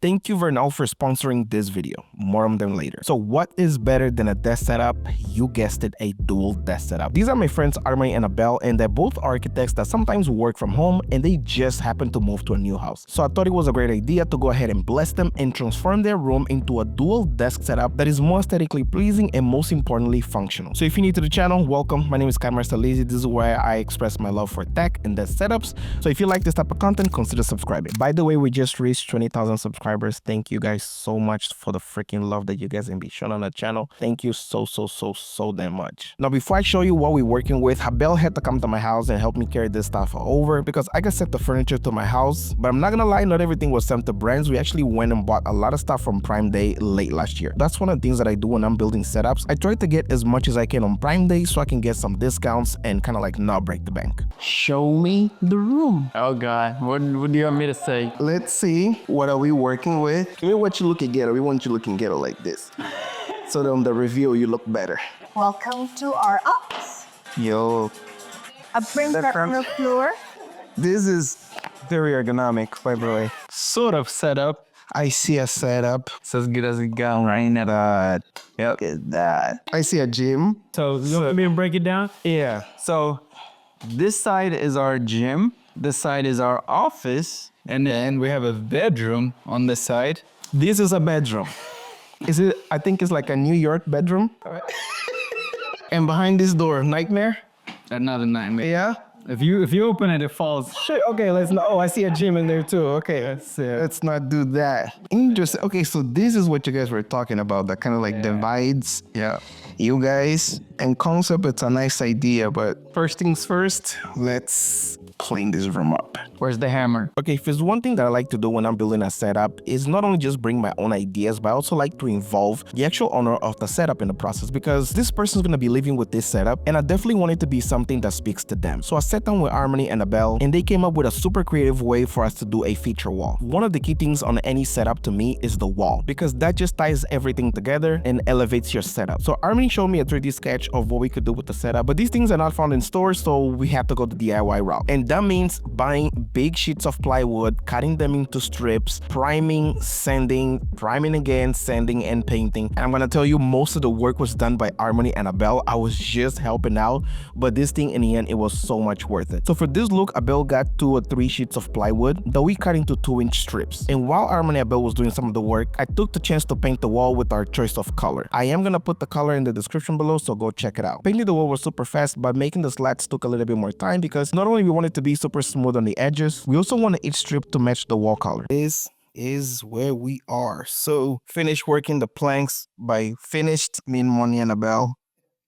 Thank you Vernal for sponsoring this video. More on them later. So what is better than a desk setup? You guessed it, a dual desk setup. These are my friends Armani and Abel, and they're both architects that sometimes work from home and they just happen to move to a new house. So I thought it was a great idea to go ahead and bless them and transform their room into a dual desk setup that is more aesthetically pleasing and most importantly functional. So if you're new to the channel, welcome. My name is Mr. Lazy. This is where I express my love for tech and desk setups. So if you like this type of content, consider subscribing. By the way, we just reached 20,000 subscribers. Thank you guys so much for the freaking love that you guys can be shown on the channel. Thank you so damn much. Now before I show you what we're working with, Abel had to come to my house and help me carry this stuff over because I got sent the furniture to my house. But I'm not gonna lie, not everything was sent to brands. We actually went and bought a lot of stuff from Prime Day late last year. That's one of the things that I do when I'm building setups. I try to get as much as I can on Prime Day so I can get some discounts and kind of like not break the bank. Show me the room. Oh God, what do you want me to say? Let's see, what are we working with? Give me what you looking ghetto. We want you looking ghetto like this. So that on the review, you look better. Welcome to our office. Yo. A printer on the floor. This is very ergonomic, by the way. Sort of setup. I see a setup. It's as good as it got right now. Yep. Look at that. I see a gym. So you want me to break it down? Yeah. So this side is our gym. This side is our office. And then we have a bedroom on this side. This is a bedroom. Is it? I think it's like a New York bedroom. And behind this door, nightmare. Another nightmare. Yeah. If you open it, it falls. Shit. Okay. Let's not. Oh, I see a gym in there too. Okay. Let's not do that. Interesting. Okay. So this is what you guys were talking about. That kind of like divides. Yeah. You guys. And concept, it's a nice idea, but first things first, let's clean this room up. Where's the hammer? Okay, if there's one thing that I like to do when I'm building a setup is not only just bring my own ideas, but I also like to involve the actual owner of the setup in the process because this person's gonna be living with this setup and I definitely want it to be something that speaks to them. So I sat down with Armani and Abel and they came up with a super creative way for us to do a feature wall. One of the key things on any setup to me is the wall because that just ties everything together and elevates your setup. So Armani showed me a 3D sketch of what we could do with the setup, but these things are not found in stores, so we have to go the DIY route. And that means buying big sheets of plywood, cutting them into strips, priming, sanding, priming again, sanding and painting. And I'm gonna tell you, most of the work was done by Armani and Abel. I was just helping out, but this thing in the end, it was so much worth it. So for this look, Abel got 2 or 3 sheets of plywood that we cut into 2-inch strips. And while Armani and Abel was doing some of the work, I took the chance to paint the wall with our choice of color. I am gonna put the color in the description below, so go check it out. Painting the wall was super fast, but making the slats took a little bit more time because not only we wanted to be super smooth on the edges, we also wanted each strip to match the wall color. This is where we are. So finished working the planks. By finished, me and Moni and Abel.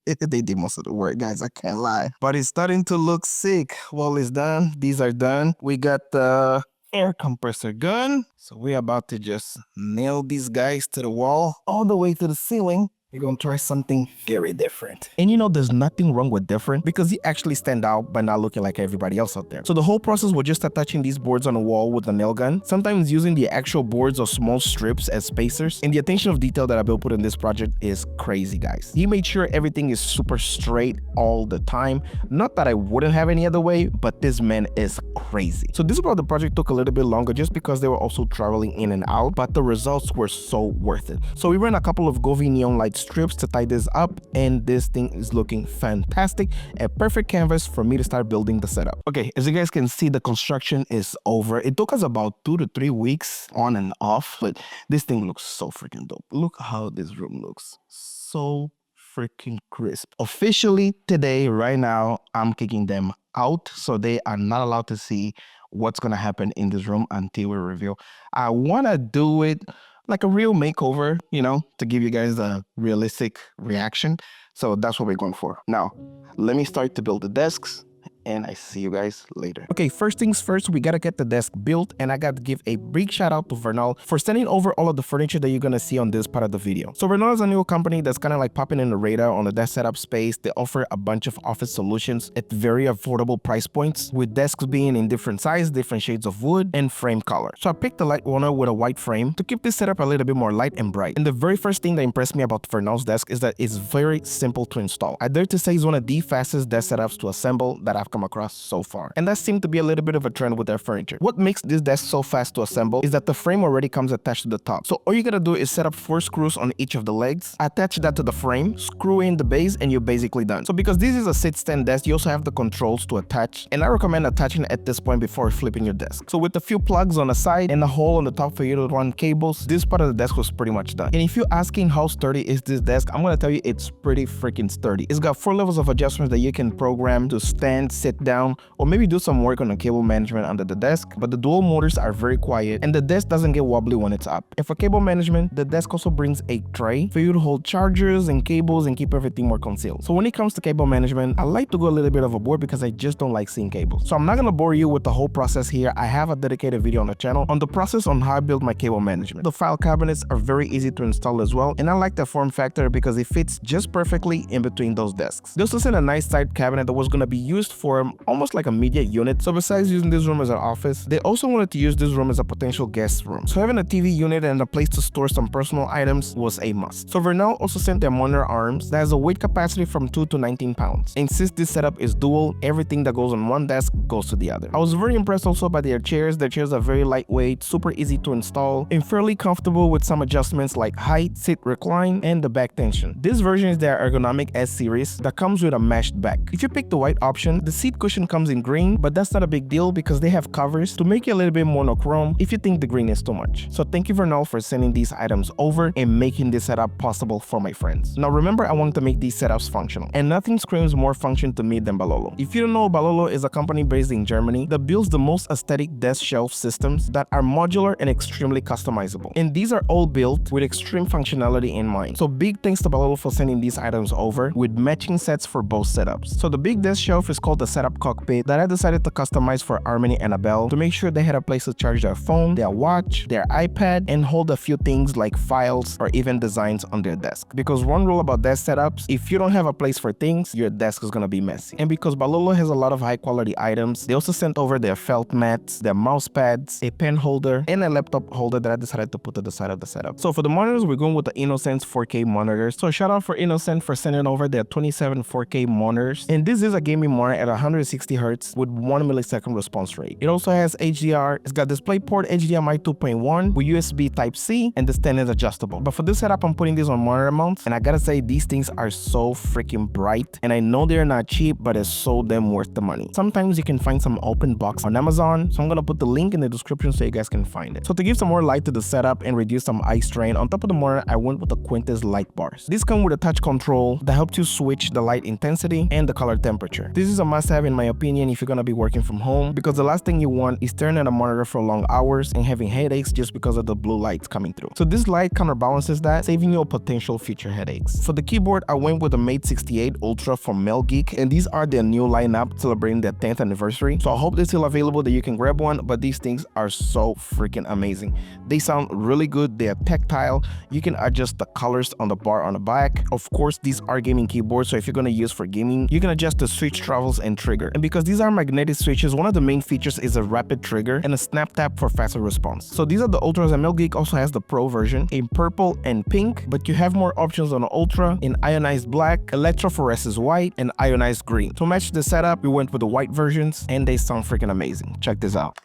They did most of the work, guys, I can't lie. But it's starting to look sick. Wall is done. These are done. We got the air compressor gun. So we're about to just nail these guys to the wall all the way to the ceiling. We're gonna try something very different. And you know, there's nothing wrong with different because you actually stand out by not looking like everybody else out there. So the whole process was just attaching these boards on the wall with a nail gun, sometimes using the actual boards or small strips as spacers. And the attention of detail that Abel put in this project is crazy, guys. He made sure everything is super straight all the time. Not that I wouldn't have any other way, but this man is crazy. So this part of the project took a little bit longer just because they were also traveling in and out, but the results were so worth it. So we ran a couple of Govee neon light strips to tie this up, and this thing is looking fantastic. A perfect canvas for me to start building the setup. Okay, as you guys can see, the construction is over. It took us about 2 to 3 weeks on and off, but this thing looks so freaking dope. Look how this room looks. So freaking crisp. Officially today, right now, I'm kicking them out, so they are not allowed to see what's gonna happen in this room until we reveal. I wanna do it like a real makeover, you know, to give you guys a realistic reaction. So that's what we're going for. Now, let me start to build the desks and I see you guys later. Okay, first things first, we gotta get the desk built, and I gotta give a big shout out to Vernal for sending over all of the furniture that you're gonna see on this part of the video. So Vernal is a new company that's kind of like popping in the radar on the desk setup space. They offer a bunch of office solutions at very affordable price points, with desks being in different sizes, different shades of wood, and frame color. So I picked the light one with a white frame to keep this setup a little bit more light and bright. And the very first thing that impressed me about Vernal's desk is that it's very simple to install. I dare to say it's one of the fastest desk setups to assemble that I've I've come across so far. And that seemed to be a little bit of a trend with their furniture. What makes this desk so fast to assemble is that the frame already comes attached to the top. So all you gotta do is set up 4 screws on each of the legs, attach that to the frame, screw in the base, and you're basically done. So because this is a sit-stand desk, you also have the controls to attach, and I recommend attaching at this point before flipping your desk. So with a few plugs on the side and a hole on the top for you to run cables, this part of the desk was pretty much done. And if you're asking how sturdy is this desk, I'm gonna tell you it's pretty freaking sturdy. It's got 4 levels of adjustments that you can program to stand, sit down, or maybe do some work on the cable management under the desk, but the dual motors are very quiet and the desk doesn't get wobbly when it's up. And for cable management, the desk also brings a tray for you to hold chargers and cables and keep everything more concealed. So when it comes to cable management, I like to go a little bit overboard because I just don't like seeing cables. So I'm not gonna bore you with the whole process here. I have a dedicated video on the channel on the process on how I build my cable management. The file cabinets are very easy to install as well, and I like the form factor because it fits just perfectly in between those desks. They also sent a nice side cabinet that was gonna be used for almost like a media unit. So besides using this room as an office, they also wanted to use this room as a potential guest room. So having a TV unit and a place to store some personal items was a must. So Vernal also sent their monitor arms that has a weight capacity from 2 to 19 pounds. And since this setup is dual, everything that goes on one desk goes to the other. I was very impressed also by their chairs. Their chairs are very lightweight, super easy to install, and fairly comfortable with some adjustments like height, sit, recline, and the back tension. This version is their ergonomic S series that comes with a meshed back. If you pick the white option, the seat cushion comes in green, but that's not a big deal because they have covers to make it a little bit monochrome if you think the green is too much. So thank you Vernal for sending these items over and making this setup possible for my friends. Now remember, I wanted to make these setups functional, and nothing screams more function to me than Balolo. If you don't know, Balolo is a company based in Germany that builds the most aesthetic desk shelf systems that are modular and extremely customizable. And these are all built with extreme functionality in mind. So big thanks to Balolo for sending these items over with matching sets for both setups. So the big desk shelf is called the setup cockpit that I decided to customize for Armini and Abel to make sure they had a place to charge their phone, their watch, their iPad, and hold a few things like files or even designs on their desk. Because one rule about desk setups, if you don't have a place for things, your desk is gonna be messy. And because Balolo has a lot of high quality items, they also sent over their felt mats, their mouse pads, a pen holder, and a laptop holder that I decided to put to the side of the setup. So for the monitors, we're going with the Innocence 4K monitors. So shout out for Innocent for sending over their 27 4K monitors. And this is a gaming monitor at 160 Hz with 1 millisecond response rate. It also has HDR, it's got DisplayPort HDMI 2.1 with USB Type-C, and the stand is adjustable. But for this setup, I'm putting these on monitor mounts, and I gotta say, these things are so freaking bright, and I know they're not cheap, but it's so damn worth the money. Sometimes you can find some open box on Amazon, so I'm gonna put the link in the description so you guys can find it. So to give some more light to the setup and reduce some eye strain, on top of the monitor, I went with the Quintus light bars. These come with a touch control that helps you switch the light intensity and the color temperature. This is a must-have in my opinion if you're gonna be working from home, because the last thing you want is staring at a monitor for long hours and having headaches just because of the blue lights coming through. So this light counterbalances that, saving you potential future headaches. For the keyboard, I went with the Mate 68 Ultra from Melgeek, and these are their new lineup celebrating their 10th anniversary. So I hope they're still available that you can grab one, but these things are so freaking amazing. They sound really good, they are tactile, you can adjust the colors on the bar on the back. Of course, these are gaming keyboards, so if you're gonna use for gaming, you can adjust the switch travels and trigger. And because these are magnetic switches, one of the main features is a rapid trigger and a snap tap for faster response. So these are the Ultras, and Melgeek also has the Pro version in purple and pink, but you have more options on the Ultra in ionized black, electrophorescence white, and ionized green. To match the setup, we went with the white versions, and they sound freaking amazing. Check this out.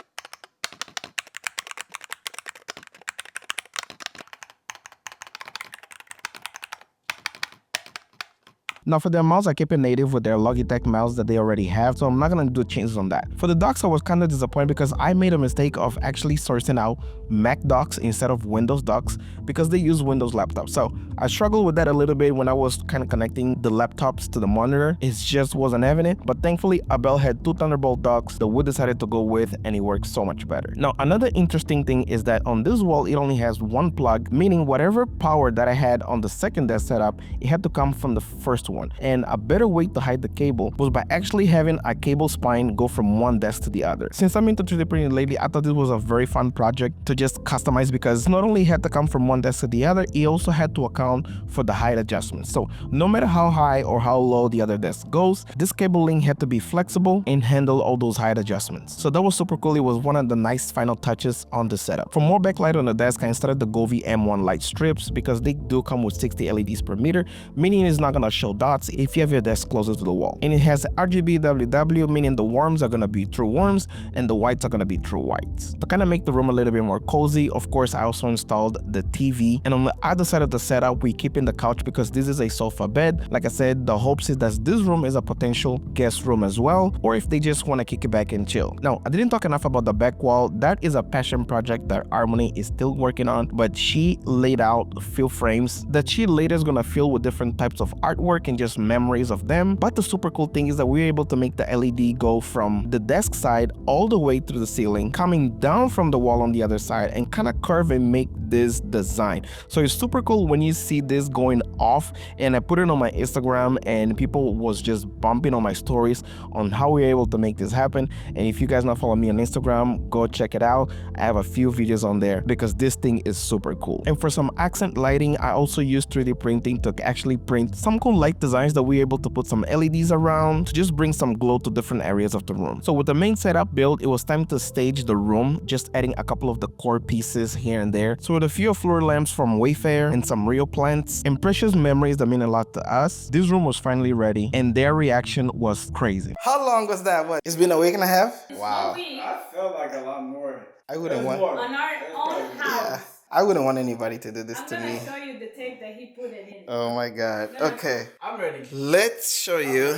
Now for their mouse, I kept it native with their Logitech mouse that they already have, so I'm not gonna do changes on that. For the docks, I was kind of disappointed because I made a mistake of actually sourcing out Mac docks instead of Windows docks because they use Windows laptops. So I struggled with that a little bit when I was kind of connecting the laptops to the monitor. It just wasn't having it, but thankfully Abel had 2 Thunderbolt docks that we decided to go with, and it works so much better. Now another interesting thing is that on this wall, it only has 1 plug, meaning whatever power that I had on the second desk setup, it had to come from the first one. And a better way to hide the cable was by actually having a cable spine go from one desk to the other. Since I'm into 3D printing lately, I thought this was a very fun project to just customize because not only had to come from one desk to the other, it also had to account for the height adjustments. So no matter how high or how low the other desk goes, this cable link had to be flexible and handle all those height adjustments. So that was super cool. It was one of the nice final touches on the setup. For more backlight on the desk, I installed the Govee M1 light strips because they do come with 60 LEDs per meter, meaning it's not gonna show dark dots if you have your desk closer to the wall. And it has RGB WW, meaning the warms are gonna be true warms and the whites are gonna be true whites. To kind of make the room a little bit more cozy, of course, I also installed the TV. And on the other side of the setup, we keep in the couch because this is a sofa bed. Like I said, the hopes is that this room is a potential guest room as well, or if they just want to kick it back and chill. Now, I didn't talk enough about the back wall. That is a passion project that Harmony is still working on, but she laid out fill frames that she later is gonna fill with different types of artwork and just memories of them. But the super cool thing is that we're able to make the LED go from the desk side all the way through the ceiling, coming down from the wall on the other side and kind of curve and make this design. So it's super cool when you see this going off, and I put it on my Instagram and people was just bumping on my stories on how we were able to make this happen. And if you guys not follow me on Instagram, go check it out. I have a few videos on there because this thing is super cool. And for some accent lighting, I also use 3D printing to actually print some cool light designs that we're able to put some LEDs around to just bring some glow to different areas of the room. So with the main setup built, it was time to stage the room, just adding a couple of the core pieces here and there. So with a few floor lamps from Wayfair and some real plants and precious memories that mean a lot to us, this room was finally ready and their reaction was crazy. How long was that? What? It's been a week and a half? Wow. I felt like a lot more. I wouldn't want. On our own house. Yeah. I wouldn't want anybody to do this I'm to gonna me. show you the tape that he put it in. Oh my god. Okay. I'm ready. Let's show you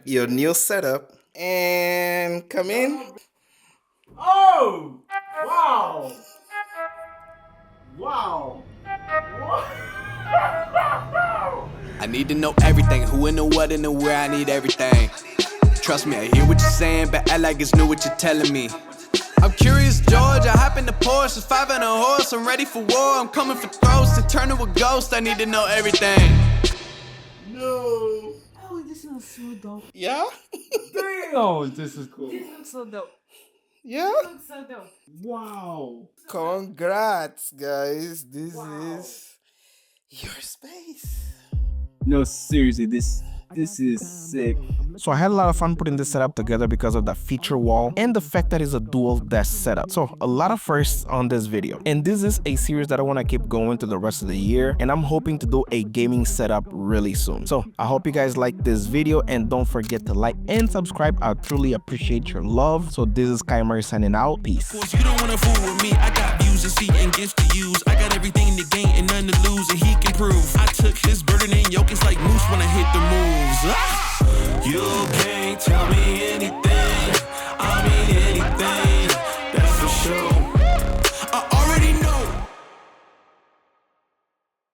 your new setup. And come in. Oh! Wow! Wow! I need to know everything, who and the what and the where, I need everything. Trust me, I hear what you're saying, but act like it's new what you're telling me. I'm curious, George, I hop in the Porsche, it's 5 and a horse, I'm ready for war, I'm coming for throats, to turn to a ghost, I need to know everything. No. Oh, this looks so dope. Yeah? Oh, this is cool. This looks so dope. Yeah? This looks so dope. Wow. Congrats, guys. This is your space. No, seriously, this is sick. So I had a lot of fun putting this setup together because of the feature wall and the fact that it's a dual desk setup. So a lot of firsts on this video. And this is a series that I want to keep going to the rest of the year. And I'm hoping to do a gaming setup really soon. So I hope you guys like this video and don't forget to like and subscribe. I truly appreciate your love. So this is Kaimer signing out. Peace. Of course, you don't wanna fool with me. I got views to see and gifts to use. I got everything to gain and none to lose, and he can prove. I took his burden and yoke, it's like moose when I hit the moves. Ah! You can't tell me